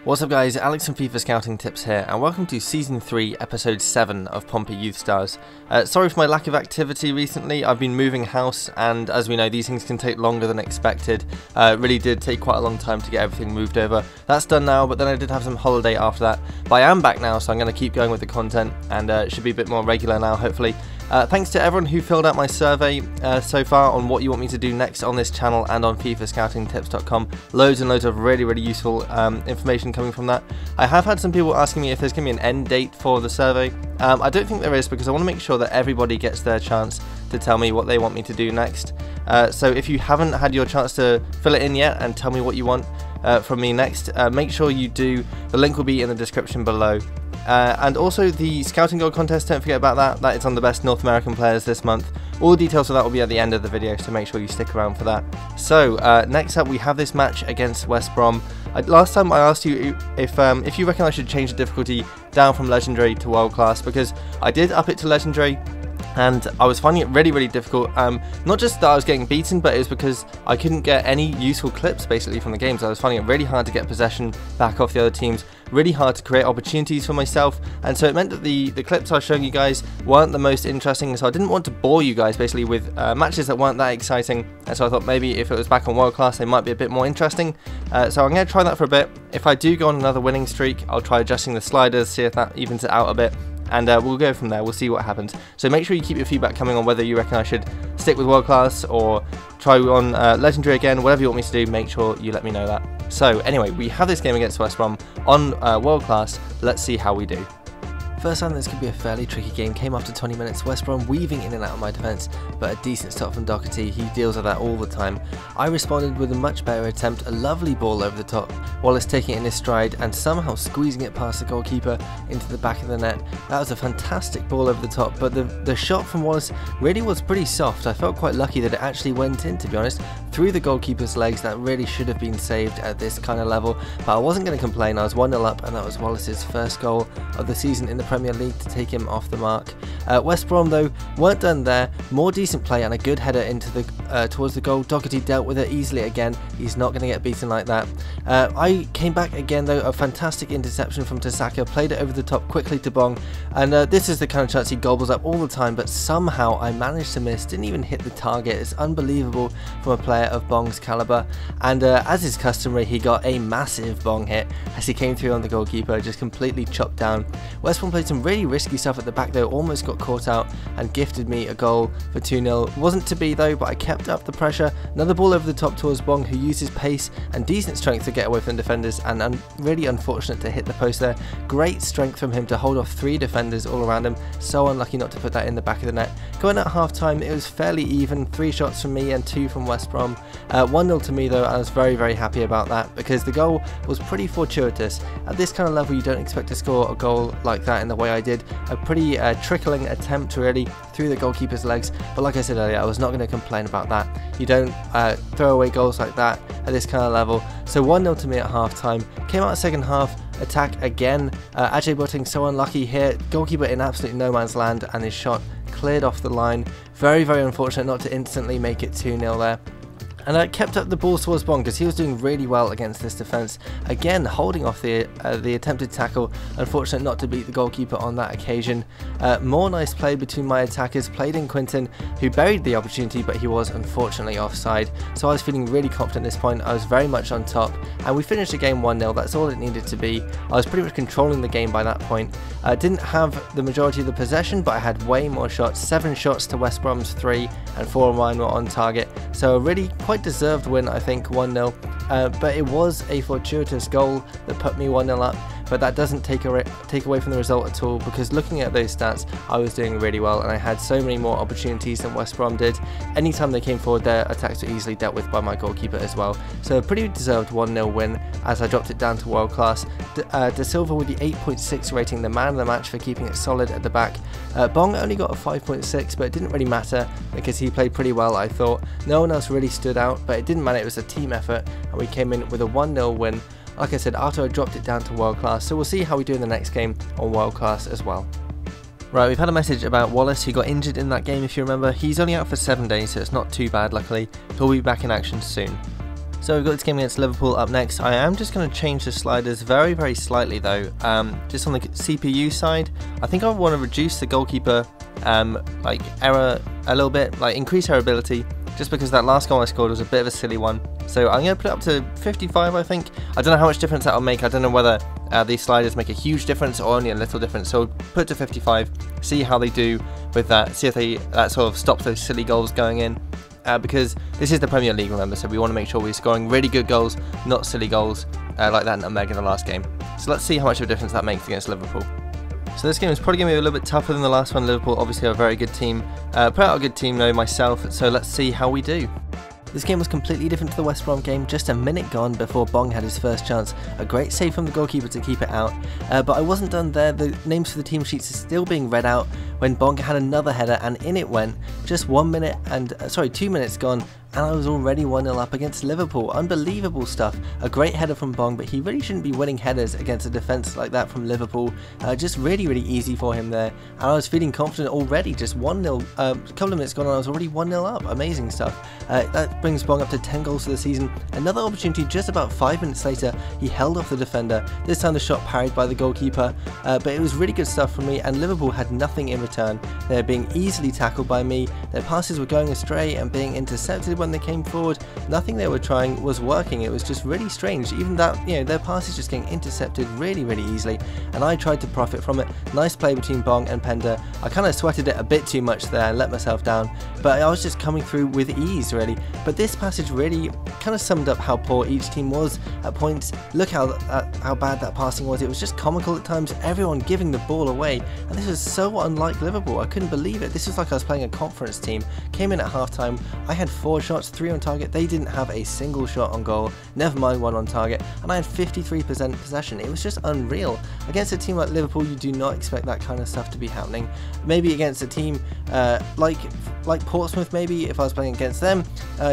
What's up guys, Alex from FIFA Scouting Tips here, and welcome to Season 3, Episode 7 of Pompey Youth Stars. Sorry for my lack of activity recently. I've been moving house, and as we know, these things can take longer than expected. It really did take quite a long time to get everything moved over. That's done now, but then I did have some holiday after that. But I am back now, so I'm going to keep going with the content, and it should be a bit more regular now, hopefully. Thanks to everyone who filled out my survey so far on what you want me to do next on this channel and on FIFAscoutingtips.com. Loads and loads of really useful information coming from that. I have had some people asking me if there's going to be an end date for the survey. I don't think there is, because I want to make sure that everybody gets their chance to tell me what they want me to do next. So if you haven't had your chance to fill it in yet and tell me what you want from me next, make sure you do. The link will be in the description below. And also the scouting goal contest, don't forget about that. That is on the best North American players this month. All the details for that will be at the end of the video, so make sure you stick around for that. So next up we have this match against West Brom. Last time I asked you if you reckon I should change the difficulty down from legendary to world class, because I did up it to legendary and I was finding it really difficult. Not just that I was getting beaten, but it was because I couldn't get any useful clips basically from the games. I was finding it really hard to get possession back off the other teams, really hard to create opportunities for myself, and so it meant that the clips I was showing you guys weren't the most interesting, so I didn't want to bore you guys basically with matches that weren't that exciting, and so I thought maybe if it was back on world class they might be a bit more interesting. So I'm going to try that for a bit. If I do go on another winning streak, I'll try adjusting the sliders, see if that evens it out a bit, and we'll go from there. We'll see what happens. So make sure you keep your feedback coming on whether you reckon I should stick with world class or try on legendary again. Whatever you want me to do, make sure you let me know that. So anyway, we have this game against West Brom on world class. Let's see how we do. First time this could be a fairly tricky game came after 20 minutes, West Brom weaving in and out of my defence, but a decent stop from Doherty. He deals with that all the time. I responded with a much better attempt, a lovely ball over the top, Wallace taking it in his stride and somehow squeezing it past the goalkeeper into the back of the net. That was a fantastic ball over the top, but the shot from Wallace really was pretty soft. I felt quite lucky that it actually went in, to be honest, through the goalkeeper's legs. That really should have been saved at this kind of level, but I wasn't going to complain. I was 1-0 up, and that was Wallace's first goal of the season in the Premier League to take him off the mark. West Brom though weren't done there. More decent play and a good header into the towards the goal. Doherty dealt with it easily again. He's not going to get beaten like that. I came back again though. A fantastic interception from Tasaka, played it over the top quickly to Brom, and this is the kind of chance he gobbles up all the time, but somehow I managed to miss. Didn't even hit the target. It's unbelievable from a player of Bong's caliber, and as is customary, he got a massive Bong hit as he came through on the goalkeeper, just completely chopped down. West Brom played some really risky stuff at the back though, almost got caught out and gifted me a goal for 2-0. Wasn't to be though, but I kept up the pressure. Another ball over the top towards Bong, who uses pace and decent strength to get away from defenders, and really unfortunate to hit the post there. Great strength from him to hold off 3 defenders all around him. So unlucky not to put that in the back of the net. Going at half time, it was fairly even. 3 shots from me and 2 from West Brom. 1-0 to me though. I was very happy about that, because the goal was pretty fortuitous. At this kind of level you don't expect to score a goal like that in the way I did. A pretty trickling attempt really through the goalkeeper's legs, but like I said earlier, I was not going to complain about that. You don't throw away goals like that at this kind of level. So 1-0 to me at half time. Came out second half, attack again. Ajay Butting so unlucky here, goalkeeper in absolute no man's land, and his shot cleared off the line. Very unfortunate not to instantly make it 2-0 there. And I kept up the ball towards Bong, because he was doing really well against this defence. Again, holding off the attempted tackle. Unfortunate not to beat the goalkeeper on that occasion. More nice play between my attackers. Played in Quinton, who buried the opportunity, but he was unfortunately offside. So I was feeling really confident at this point. I was very much on top, and we finished the game 1-0. That's all it needed to be. I was pretty much controlling the game by that point. Didn't have the majority of the possession, but I had way more shots. 7 shots to West Brom's 3, and 4 of mine were on target. So a really quite deserved win, I think, 1-0. But it was a fortuitous goal that put me 1-0 up, but that doesn't take away from the result at all, because looking at those stats, I was doing really well, and I had so many more opportunities than West Brom did. Anytime they came forward, their attacks were easily dealt with by my goalkeeper as well. So a pretty deserved 1-0 win as I dropped it down to world class. De Silva with the 8.6 rating, the man of the match for keeping it solid at the back. Bong only got a 5.6, but it didn't really matter because he played pretty well, I thought. No one else really stood out, but it didn't matter. It was a team effort, and we came in with a 1-0 win. Like I said, after I dropped it down to world class, so we'll see how we do in the next game on world class as well. Right, we've had a message about Wallace, who got injured in that game if you remember. He's only out for 7 days, so it's not too bad luckily. He'll be back in action soon. So we've got this game against Liverpool up next. I am just going to change the sliders very slightly though. Just on the CPU side, I think I want to reduce the goalkeeper like error a little bit, like increase her ability, just because that last goal I scored was a bit of a silly one. So I'm going to put it up to 55, I think. I don't know how much difference that'll make. I don't know whether these sliders make a huge difference or only a little difference. So put it to 55, see how they do with that, see if that sort of stops those silly goals going in. Because this is the Premier League, remember, so we want to make sure we're scoring really good goals, not silly goals like that nutmeg in the last game. So let's see how much of a difference that makes against Liverpool. So this game is probably going to be a little bit tougher than the last one. Liverpool obviously are a very good team. Put out a good team though myself, so let's see how we do. This game was completely different to the West Brom game, just a minute gone before Bong had his first chance. A great save from the goalkeeper to keep it out, but I wasn't done there. The names for the team sheets are still being read out when Bong had another header and in it went. Just 2 minutes gone, and I was already 1-0 up against Liverpool. Unbelievable stuff. A great header from Bong, but he really shouldn't be winning headers against a defence like that from Liverpool. Just really easy for him there, and I was feeling confident already. Just 1-0, a couple of minutes gone and I was already 1-0 up. Amazing stuff. That brings Bong up to 10 goals for the season. Another opportunity just about 5 minutes later, he held off the defender. This time the shot parried by the goalkeeper, but it was really good stuff from me, and Liverpool had nothing in return. They're being easily tackled by me, their passes were going astray and being intercepted when they came forward. Nothing they were trying was working. It was just really strange. Even that, their passes just getting intercepted really easily, and I tried to profit from it. Nice play between Bong and Pender. I kind of sweated it a bit too much there and let myself down, but I was just coming through with ease really. But this passage really kind of summed up how poor each team was at points. Look how bad that passing was. It was just comical at times, everyone giving the ball away, and this was so unlike Liverpool. I couldn't believe it. This was like I was playing a conference team. Came in at half-time, I had 4 shots, 3 on target. They didn't have a single shot on goal, never mind 1 on target, and I had 53% possession. It was just unreal. Against a team like Liverpool, you do not expect that kind of stuff to be happening. Maybe against a team like Portsmouth, maybe if I was playing against them,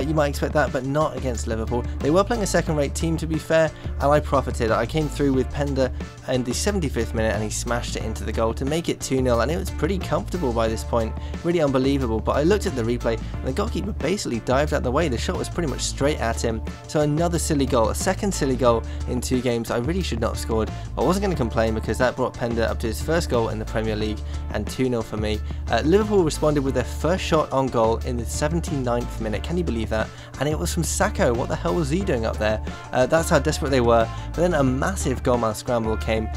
you might expect that, but not against Liverpool. They were playing a second-rate team, to be fair, and I profited. I came through with Pender in the 75th minute and he smashed it into the goal to make it 2-0, and it was pretty comfortable by this point. Really unbelievable. But I looked at the replay and the goalkeeper basically dived out the way. The shot was pretty much straight at him. So another silly goal, a second silly goal in 2 games. I really should not have scored. I wasn't going to complain because that brought Pender up to his first goal in the Premier League, and 2-0 for me. Liverpool responded with their first shot on goal in the 79th minute. Can you believe that? And it was from Sacco. What the hell was he doing up there? That's how desperate they were. But then a massive goalmouth scramble came.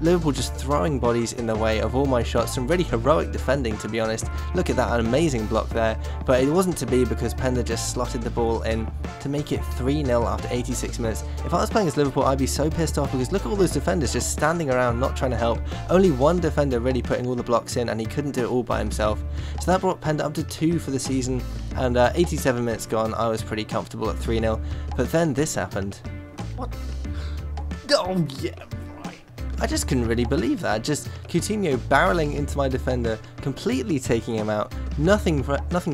Liverpool just throwing bodies in the way of all my shots. Some really heroic defending, to be honest. Look at that, an amazing block there. But it wasn't to be because Pender just slotted the ball in to make it 3-0 after 86 minutes. If I was playing as Liverpool, I'd be so pissed off because look at all those defenders just standing around not trying to help. Only one defender really putting all the blocks in, and he couldn't do it all by himself. So that brought Pender up to 2 for the season, and 87 minutes gone, I was pretty comfortable at 3-0. But then this happened. What? Oh yeah, right. I just couldn't really believe that. Just Coutinho barreling into my defender, completely taking him out. Nothing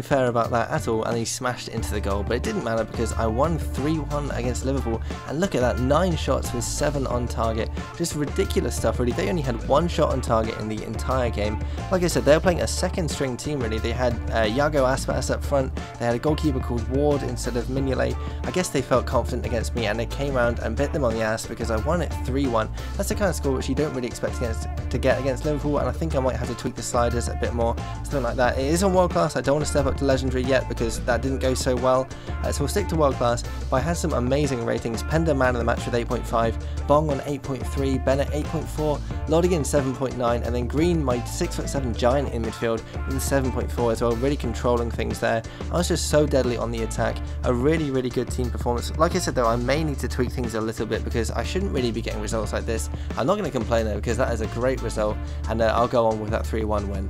fair about that at all, and he smashed it into the goal, but it didn't matter because I won 3-1 against Liverpool, and look at that, 9 shots with 7 on target. Just ridiculous stuff really. They only had 1 shot on target in the entire game. Like I said, they were playing a second string team really. They had Iago Aspas up front, they had a goalkeeper called Ward instead of Mignolet. I guess they felt confident against me and they came around and bit them on the ass because I won it 3-1. That's the kind of score which you don't really expect to get against Liverpool, and I think I might have to tweak the sliders a bit more, something like that. It is on world class. I don't want to step up to legendary yet because that didn't go so well, so we'll stick to world class. But I had some amazing ratings. Pender man of the match with 8.5, Bong on 8.3, Bennett 8.4, Lodigan 7.9, and then Green, my 6'7" giant in midfield, with 7.4 as well, really controlling things there. I was just so deadly on the attack. A really good team performance. Like I said though, I may need to tweak things a little bit because I shouldn't really be getting results like this. I'm not going to complain though because that is a great result, and I'll go on with that 3-1 win.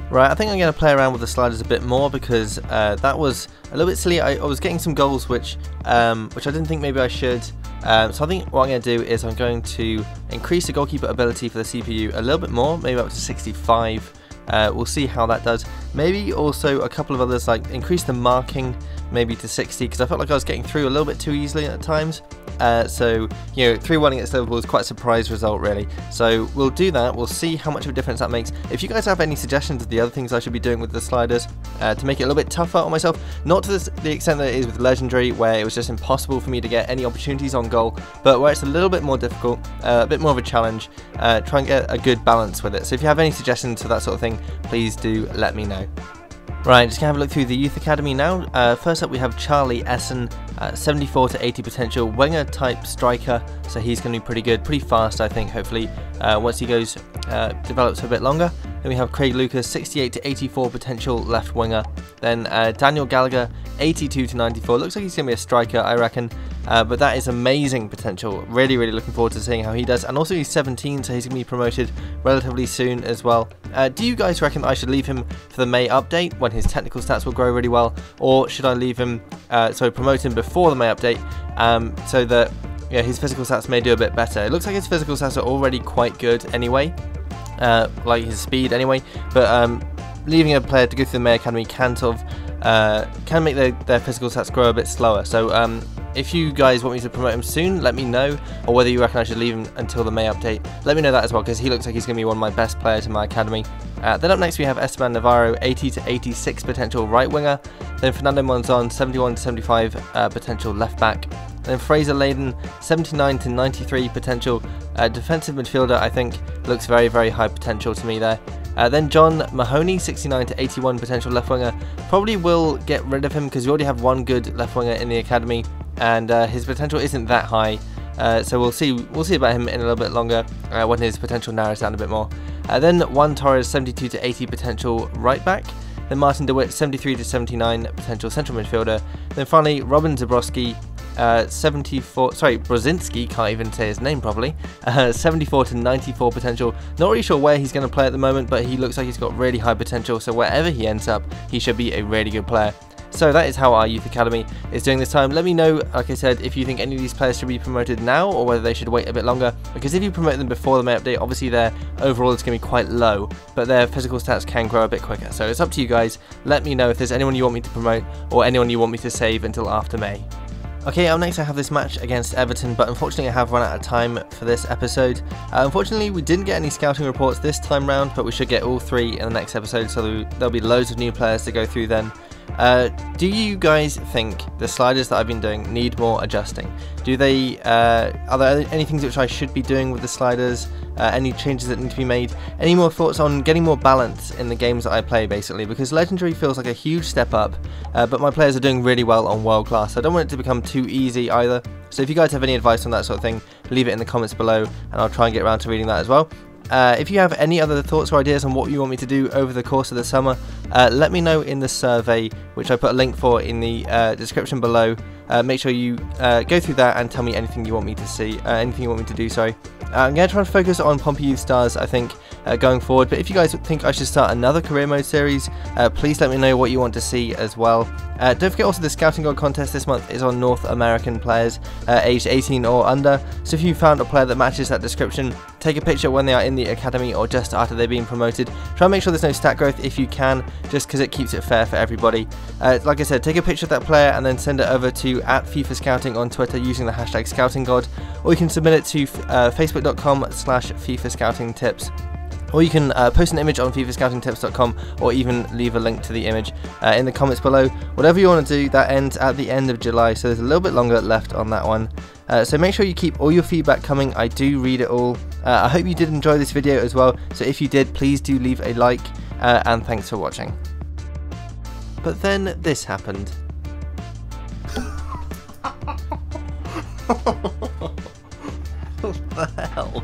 Right, I think I'm going to play around with the sliders a bit more because that was a little bit silly. I was getting some goals which I didn't think maybe I should. So I think what I'm going to do is I'm going to increase the goalkeeper ability for the CPU a little bit more, maybe up to 65. We'll see how that does. Maybe also a couple of others, like increase the marking maybe to 60, because I felt like I was getting through a little bit too easily at times. So, you know, 3-1 against Liverpool is quite a surprise result, really. So we'll do that. We'll see how much of a difference that makes. If you guys have any suggestions of the other things I should be doing with the sliders to make it a little bit tougher on myself, not to the extent that it is with Legendary, where it was just impossible for me to get any opportunities on goal, but where it's a little bit more difficult, a bit more of a challenge, try and get a good balance with it. So if you have any suggestions for that sort of thing, please do let me know. Right, just gonna have a look through the youth academy now. First up we have Charlie Essen, 74 to 80 potential, winger type striker, so he's going to be pretty good, pretty fast I think, hopefully, once he goes, develops a bit longer. Then we have Craig Lucas, 68 to 84 potential left winger. Then Daniel Gallagher, 82 to 94, looks like he's going to be a striker I reckon, but that is amazing potential, really looking forward to seeing how he does. And also he's 17, so he's going to be promoted relatively soon as well. Do you guys reckon I should leave him for the May update when his technical stats will grow really well, or should I leave him, promote him before the May update, so that his physical stats may do a bit better? It looks like his physical stats are already quite good anyway, like his speed anyway, but leaving a player to go through the May Academy can sort of can make their physical stats grow a bit slower. So if you guys want me to promote him soon, let me know, or whether you reckon I should leave him until the May update, let me know that as well, because he looks like he's going to be one of my best players in my academy. Then up next we have Esteban Navarro, 80 to 86 potential right winger. Then Fernando Monzon, 71 to 75 potential left back. Then Fraser Layden, 79 to 93 potential defensive midfielder. I think looks very high potential to me there. Then John Mahoney, 69 to 81 potential left winger. Probably will get rid of him because we already have one good left winger in the academy, and his potential isn't that high. So we'll see about him in a little bit longer when his potential narrows down a bit more. Then Juan Torres, 72 to 80 potential right back. Then Martin DeWitt, 73 to 79 potential central midfielder. Then finally Robin Zabrowski, 74, sorry, Brozinski, can't even say his name properly, 74 to 94 potential. Not really sure where he's going to play at the moment, but he looks like he's got really high potential, so wherever he ends up, he should be a really good player. So that is how our youth academy is doing this time. Let me know, like I said, if you think any of these players should be promoted now, or whether they should wait a bit longer, because if you promote them before the May update, obviously their overall is going to be quite low, but their physical stats can grow a bit quicker. So it's up to you guys. Let me know if there's anyone you want me to promote, or anyone you want me to save until after May. Okay, up next I have this match against Everton, but unfortunately I have run out of time for this episode. Unfortunately we didn't get any scouting reports this time round, but we should get all 3 in the next episode, so there'll be loads of new players to go through then. Do you guys think the sliders that I've been doing need more adjusting? Do they, are there any things which I should be doing with the sliders? Any changes that need to be made? Any more thoughts on getting more balance in the games that I play, basically? Because Legendary feels like a huge step up, but my players are doing really well on World Class. I don't want it to become too easy either. So if you guys have any advice on that sort of thing, leave it in the comments below, and I'll try and get around to reading that as well. If you have any other thoughts or ideas on what you want me to do over the course of the summer, let me know in the survey, which I put a link for in the description below. Make sure you go through that and tell me anything you want me to see, anything you want me to do, sorry. I'm going to try and focus on Pompey Youth Stars, I think, going forward, but if you guys think I should start another career mode series, please let me know what you want to see as well. Don't forget also the Scouting God contest this month is on North American players aged 18 or under, so if you found a player that matches that description, take a picture when they are in the academy or just after they've been promoted. Try and make sure there's no stat growth if you can, just because it keeps it fair for everybody. Like I said, take a picture of that player and then send it over to @FIFA Scouting on Twitter using the hashtag ScoutingGod, or you can submit it to facebook.com/FIFA Scouting Tips. Or you can post an image on FIFAscoutingtips.com, or even leave a link to the image in the comments below. Whatever you want to do, that ends at the end of July, so there's a little bit longer left on that one. So make sure you keep all your feedback coming. I do read it all. I hope you did enjoy this video as well, so if you did, please do leave a like, and thanks for watching. But then this happened. What the hell?